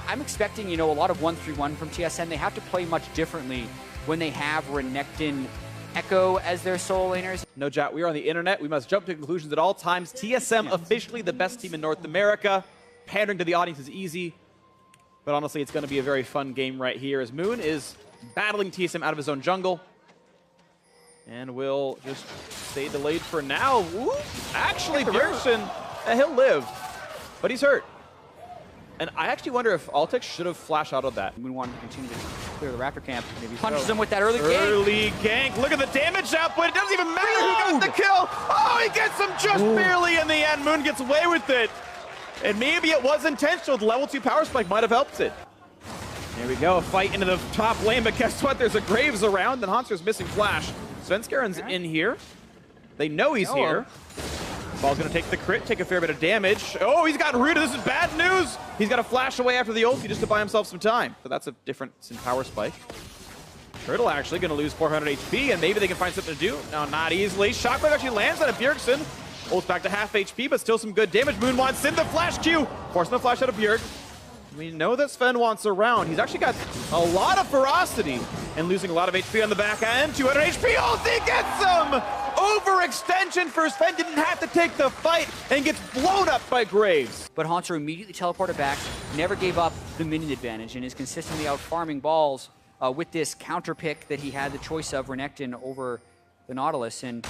I'm expecting, a lot of 1-3-1 from TSM. They have to play much differently when they have Renekton Echo as their solo laners. No doubt, we are on the internet. We must jump to conclusions at all times. TSM officially the best team in North America. Pandering to the audience is easy, but honestly, it's going to be a very fun game right here as Moon is battling TSM out of his own jungle. And will just stay delayed for now. Ooh, actually, Bjergsen, he'll live, but he's hurt. And I actually wonder if Altec should have flash out of that. Moon wanted to continue to clear the Raptor camp. Maybe punches him with that early gank. Early gank. Look at the damage output. It doesn't even matter who got the kill. Oh, he gets him just barely in the end. Moon gets away with it. And maybe it was intentional. The level 2 power spike might have helped it. There we go. A fight into the top lane, but guess what? There's a Graves around, and Hanser's missing flash. Svenskaren's in here. They know he's here. Ball's gonna take the crit, take a fair bit of damage. Oh, he's got rooted. This is bad news. He's got to flash away after the ulti just to buy himself some time. So that's a difference in power spike. Turtle actually gonna lose 400 HP, and maybe they can find something to do. No, not easily. Shockwave actually lands on a Bjergsen. Ults back to half HP, but still some good damage. Moon wants in the flash Q, forcing the flash out of Bjerg. We know that Sven wants around. He's actually got a lot of ferocity and losing a lot of HP on the back end. 200 HP, ulti gets him! Overextension for Sven, didn't have to take the fight and gets blown up by Graves. But Hanser immediately teleported back, never gave up the minion advantage, and is consistently out farming balls with this counter pick that he had the choice of Renekton over the Nautilus. And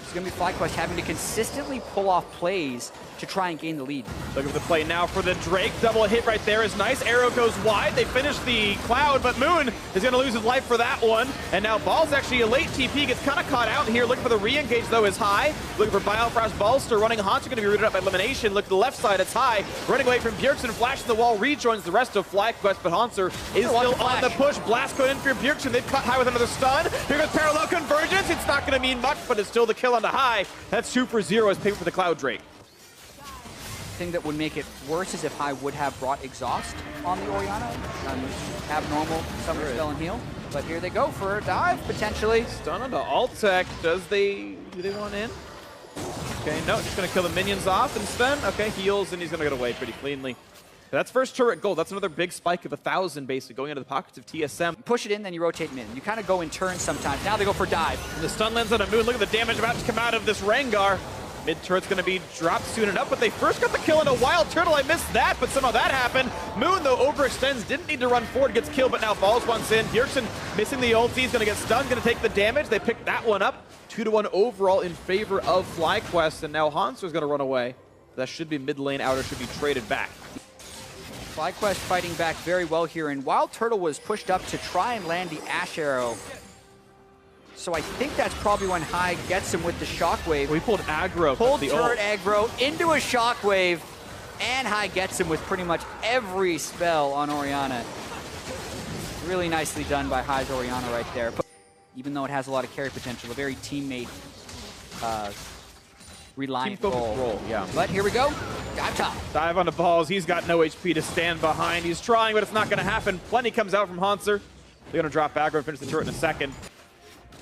it's going to be FlyQuest having to consistently pull off plays to try and gain the lead. Look at the play now for the Drake. Double hit right there is nice. Arrow goes wide. They finish the Cloud, but Moon is going to lose his life for that one. And now Ball's actually a late TP. Gets kind of caught out here. Looking for the re-engage, though, is high. Looking for Biofrost. Ballster running. Hanser going to be rooted up by elimination. Look to the left side. It's high. Running away from Bjergsen. Flashing the wall. Rejoins the rest of FlyQuest, but Hanser is still on the push. Blast code in for Bjergsen. They've cut high with another stun. Here goes Parallel Convergence. It's not going to mean much, but it's still the kill on the high. That's 2 for 0 as paid for the Cloud Drake. Thing that would make it worse is if High would have brought Exhaust on the Orianna. Abnormal Summer Spell and Heal. But here they go for a dive, potentially. Stun onto Altec. Do they want in? Okay, no, just going to kill the minions off. And Sven, okay, heals, and he's going to get away pretty cleanly. That's first turret gold. That's another big spike of 1,000, basically, going into the pockets of TSM. Push it in, then you rotate mid. You kind of go in turns sometimes. Now they go for dive. And the stun lands on a Moon. Look at the damage about to come out of this Rengar. Mid turret's going to be dropped soon enough, but they first got the kill on a Wild Turtle. I missed that, but somehow that happened. Moon, though, overextends. Didn't need to run forward. Gets killed, but now Balls once in. Bjergsen missing the ulti. He's going to get stunned. Going to take the damage. They picked that one up. 2-1 overall in favor of FlyQuest, and now Hanser's going to run away. That should be mid lane. Outer should be traded back. FlyQuest fighting back very well here, and Wild Turtle was pushed up to try and land the Ash Arrow. So I think that's probably when High gets him with the Shockwave. We pulled aggro. Pulled turret aggro into a Shockwave, and High gets him with pretty much every spell on Orianna. Really nicely done by High's Orianna right there. But even though it has a lot of carry potential, a very teammate reliant role. Yeah. But here we go. Dive top. Dive on the Balls. He's got no HP to stand behind. He's trying, but it's not going to happen. Plenty comes out from Hanser. They're going to drop aggro and finish the turret in a second.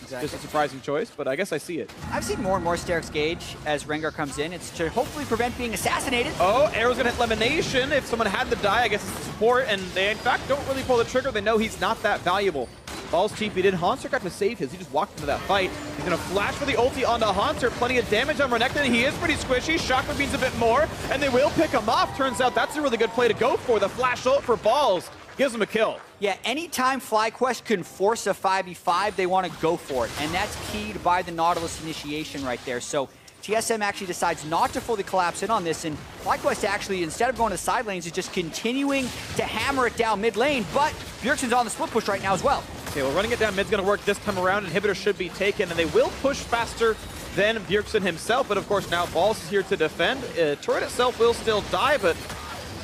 Exactly. Just a surprising choice, but I guess I see it. I've seen more and more Sterix gauge as Rengar comes in. It's to hopefully prevent being assassinated. Oh, Arrow's gonna hit elimination. If someone had to die, I guess it's the support, and they in fact don't really pull the trigger. They know he's not that valuable. Balls TP'd in. Hanser got to save his. He just walked into that fight. He's gonna flash for the ulti onto Hanser. Plenty of damage on Renekton. He is pretty squishy. Shockwave means a bit more, and they will pick him off. Turns out that's a really good play to go for. The flash ult for Balls gives him a kill. Yeah, anytime FlyQuest can force a 5v5, they want to go for it. And that's keyed by the Nautilus initiation right there. So TSM actually decides not to fully collapse in on this, and FlyQuest actually, instead of going to side lanes, is just continuing to hammer it down mid lane, but Bjergsen's on the split push right now as well. Okay, well, running it down mid's going to work this time around. Inhibitor should be taken, and they will push faster than Bjergsen himself, but of course now Balls is here to defend. Turret itself will still die, but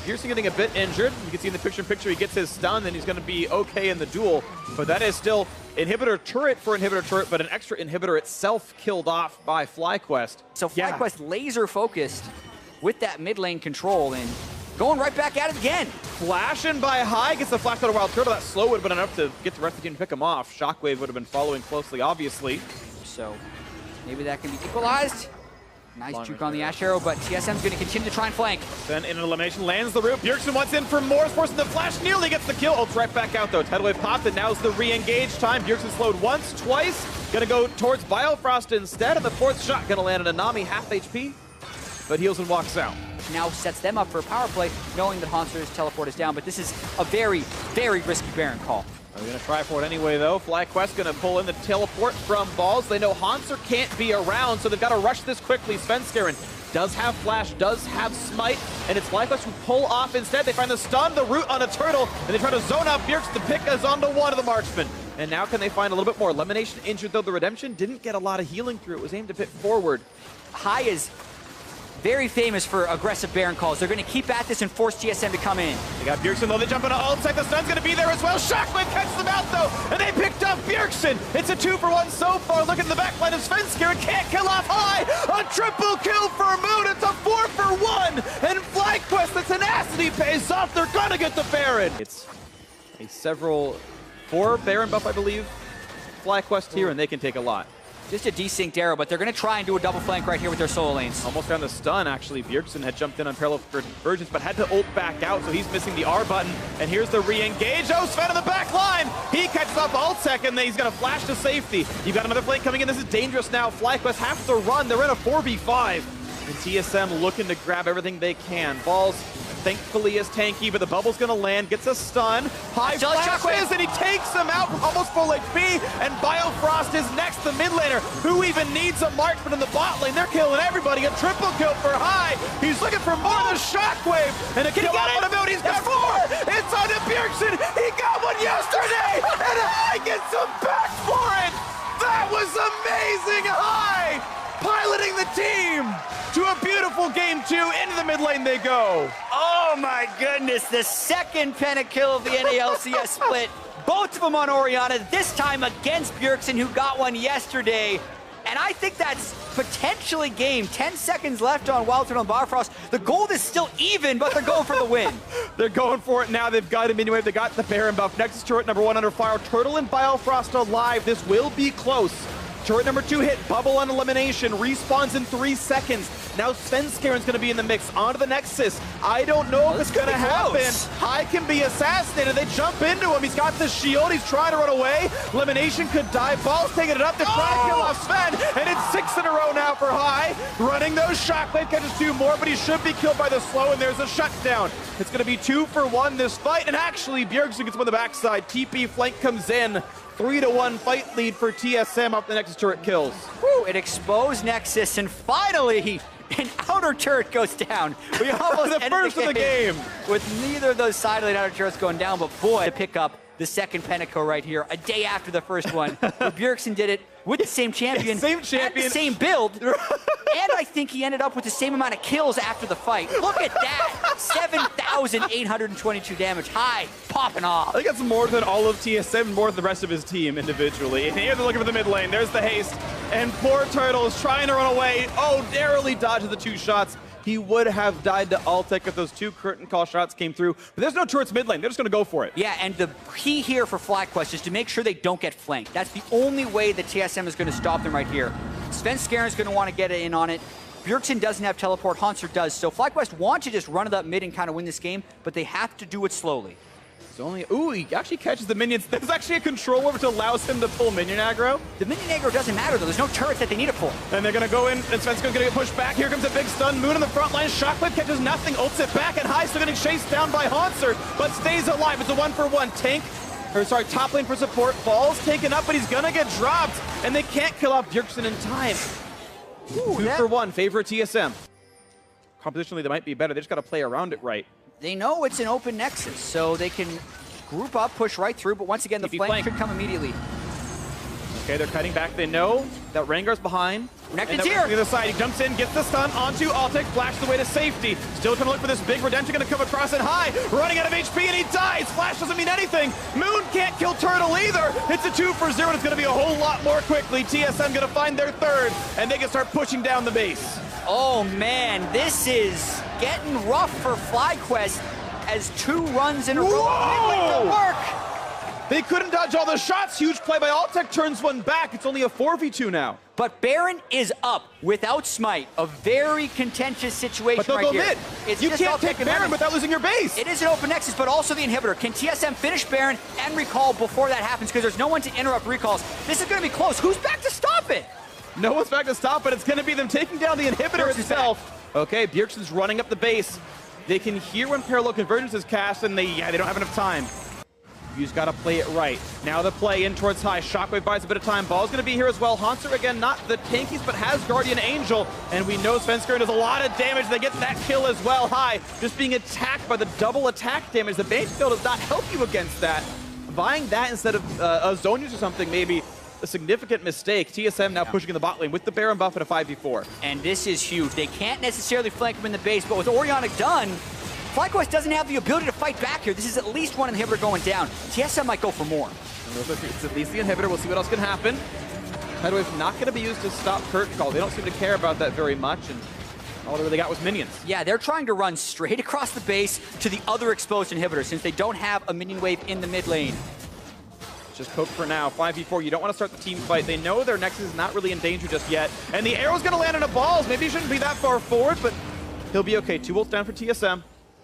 Bjergsen getting a bit injured. You can see in the picture-in-picture he gets his stun, and he's going to be okay in the duel. But that is still inhibitor turret for inhibitor turret, but an extra inhibitor itself killed off by FlyQuest. So FlyQuest laser focused with that mid lane control and going right back at it again. Flashing by High, gets the flash out of Wild Turtle. That slow would have been enough to get the rest of the team to pick him off. Shockwave would have been following closely, obviously. So maybe that can be equalized. Nice juke on the Ash Arrow, but TSM's going to continue to try and flank. Then in an elimination, lands the root. Bjergsen wants in for more, forcing the flash, nearly gets the kill. Ults right back out though. Tidal Wave popped, and now's the re-engage time. Bjergsen slowed once, twice. Gonna go towards Biofrost instead, and the fourth shot gonna land on Anami, half HP, but heals and walks out. Now sets them up for a power play, knowing that Haunter's teleport is down, but this is a very, very risky Baron call. They're gonna try for it anyway though. FlyQuest gonna pull in the teleport from Balls. They know Haunter can't be around, so they've gotta rush this quickly. Svenskeren does have Flash, does have Smite, and it's FlyQuest who pull off instead. They find the stun, the root on a turtle, and they try to zone out Bjergsen. The pick is onto one of the marksmen. And now can they find a little bit more? Elimination injured though. The Redemption didn't get a lot of healing through. It was aimed a bit forward. Hai is very famous for aggressive Baron calls. They're going to keep at this and force TSM to come in. They got Bjergsen though. They jump into ult sec. The stun's going to be there as well. Shockwave catches them out though, and they picked up Bjergsen. It's a 2-for-1 so far. Look at the backline of Svenskeren. Can't kill off Hai. A triple kill for Moon. It's a 4-for-1. And FlyQuest, the tenacity pays off. They're going to get the Baron. It's a 4 Baron buff, I believe. FlyQuest here, and they can take a lot. Just a desynced arrow, but they're going to try and do a double flank right here with their solo lanes. Almost found the stun, actually. Bjergsen had jumped in on parallel convergence, but had to ult back out, so he's missing the R button. And here's the re-engage. Oh, Sven in the back line! He catches off ult sec, and he's going to flash to safety. You've got another flank coming in. This is dangerous now. FlyQuest have to run. They're in a 4v5. And TSM looking to grab everything they can. Balls, thankfully, is tanky, but the bubble's going to land. Gets a stun. Hai flashes, and he takes him out from almost full HP. And Biofrost is next, the mid laner, who even needs a marksman in the bot lane. They're killing everybody. A triple kill for Hai. He's looking for more than a Shockwave. And a kill out of him. He's got 4. It's on to Bjergsen. He got one yesterday. And Hai gets him back for it. That was amazing. Hai piloting the team to a beautiful game 2. Into the mid lane they go. Oh my goodness, the second pentakill of the NALCS split. Both of them on Orianna, this time against Bjergsen, who got one yesterday. And I think that's potentially game. 10 seconds left on Wild Turtle and Biofrost. The gold is still even, but they're going for the win. They're going for it now. They've got a mini wave. They got the Baron buff. Nexus turret number 1 under fire. Turtle and Biofrost alive. This will be close. Turret number 2 hit, bubble on elimination, respawns in 3 seconds. Now Svenskeren's gonna be in the mix, onto the Nexus. I don't know if it's gonna happen. Hai can be assassinated, they jump into him, he's got the shield, he's trying to run away. Elimination could die, Ball's taking it up, they're trying to kill off Sven, and it's 6 in a row now for Hai. Running those Shockwave catches 2 more, but he should be killed by the slow, and there's a shutdown. It's gonna be 2-for-1 this fight, and actually Bjergsen gets one on the backside. TP flank comes in. 3-1 fight lead for TSM off the Nexus turret kills. Woo, it exposed Nexus, and finally, an outer turret goes down. We almost the first of the game. With neither of those side lane outer turrets going down, but boy, to pick up the second Pentakill right here, a day after the first one. Bjergsen did it with the same champion, same champion, and the same build, and I think he ended up with the same amount of kills after the fight. Look at that, 7,822 damage. Hai popping off. I think that's more than all of TSM, more than the rest of his team individually. And here they're looking for the mid lane. There's the haste, and poor Turtle is trying to run away. Oh, narrowly dodges the 2 shots. He would have died to Altec if those 2 curtain call shots came through. But there's no turrets mid lane. They're just going to go for it. Yeah, and the key here for FlyQuest is to make sure they don't get flanked. That's the only way that TSM is going to stop them right here. Svenskeren's going to want to get in on it. Bjergsen doesn't have teleport, Haunter does. So FlyQuest want to just run it up mid and kind of win this game, but they have to do it slowly. Ooh, he actually catches the minions. There's actually a controller which allows him to pull minion aggro. The minion aggro doesn't matter though. There's no turrets that they need it for. And they're gonna go in, and Svenskeren's gonna get pushed back. Here comes a big stun. Moon in the front line. Shockwave catches nothing. Ults it back, and Hai still getting chased down by Haunter, but stays alive. It's a 1-for-1 tank. Or sorry, top lane for support. Ball's taken up, but he's gonna get dropped, and they can't kill off Bjergsen in time. Ooh, 2-for-1, favorite TSM. Compositionally, they might be better. They just gotta play around it right. They know it's an open Nexus, so they can group up, push right through, but once again, the flank should come immediately. Okay, they're cutting back. They know that Rengar's behind. Renekton's here! On the other side, he jumps in, gets the stun onto Altec, flashes away to safety. Still trying to look for this big Redemption, gonna come across it high, running out of HP, and he dies! Flash doesn't mean anything! Moon can't kill Turtle either! It's a 2-for-0, and it's gonna be a whole lot more quickly. TSM gonna find their 3rd, and they can start pushing down the base. Oh man, this is getting rough for FlyQuest as 2 runs in a row don't work. They couldn't dodge all the shots. Huge play by Altec, turns one back. It's only a 4v2 now. But Baron is up without Smite. A very contentious situation but they'll right go here. mid. It's You just can't take Baron without losing your base. It is an open nexus, but also the inhibitor. Can TSM finish Baron and recall before that happens? Because there's no one to interrupt recalls. This is going to be close. Who's back to stop it? No one's back to stop it. It's going to be them taking down the inhibitor itself. Okay, Bjergsen's running up the base. They can hear when parallel convergence is cast, and they don't have enough time. You just got to play it right. Now the play in towards high. Shockwave buys a bit of time. Ball's going to be here as well. Haunter, again, not the tankies, but has Guardian Angel. And we know Svenskeren does a lot of damage. They get that kill as well. High, just being attacked by the double attack damage. The base skill does not help you against that. Buying that instead of a zone use or something, maybe a significant mistake. TSM now pushing in the bot lane with the Baron buff at a 5v4. And this is huge. They can't necessarily flank him in the base, but with Orionic done, FlyQuest doesn't have the ability to fight back here. This is at least one inhibitor going down. TSM might go for more. It's at least the inhibitor. We'll see what else can happen. Tidewave not going to be used to stop Kurt Call. They don't seem to care about that very much, and all they really got was minions. Yeah, they're trying to run straight across the base to the other exposed inhibitor since they don't have a minion wave in the mid lane. Just poke for now. 5v4, you don't want to start the team fight. They know their Nexus is not really in danger just yet. And the arrow's going to land on a balls. Maybe he shouldn't be that far forward, but he'll be okay. 2 ults down for TSM.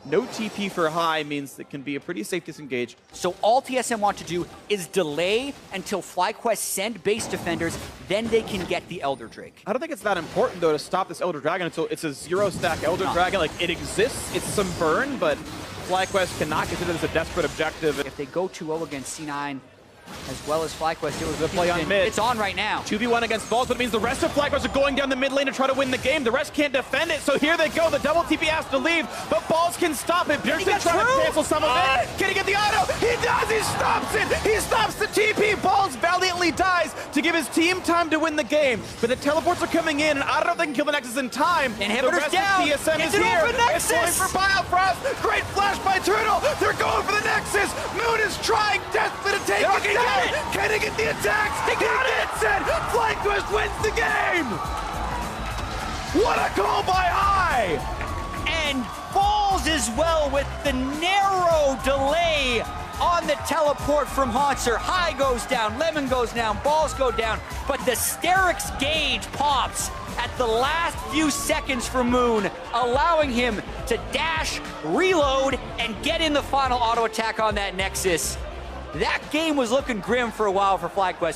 No TP for high means it can be a pretty safe disengage. So all TSM want to do is delay until FlyQuest send base defenders, then they can get the Elder Drake. I don't think it's that important, though, to stop this Elder Dragon until it's a 0-stack Elder Dragon. Like, it exists. It's some burn, but FlyQuest cannot consider this a desperate objective. If they go 2-0 against C9, as well as FlyQuest, it was the play on mid. It's on right now. 2v1 against balls, but it means the rest of FlyQuest are going down the mid lane to try to win the game. The rest can't defend it, so here they go. The double TP has to leave, but balls can stop it. Bjergsen trying to cancel some of it. Can he get the auto? He does! He stops it! He stops the TP! Balls valiantly dies to give his team time to win the game. But the teleports are coming in, and I don't know if they can kill the Nexus in time. Inhibitor's the rest down! of TSM It's is an here. open Nexus! It's going for Biofrost. Great flash by Turtle. They're going for the Nexus. Moon is trying desperate to take it down. Can he get the attacks? He got it! FlyQuest wins the game! What a call by High! And falls as well with the narrow delay on the teleport from Haunter. High goes down, Lemon goes down, balls go down, but the Sterix gauge pops at the last few seconds for Moon, allowing him to dash, reload, and get in the final auto attack on that Nexus. That game was looking grim for a while for FlyQuest.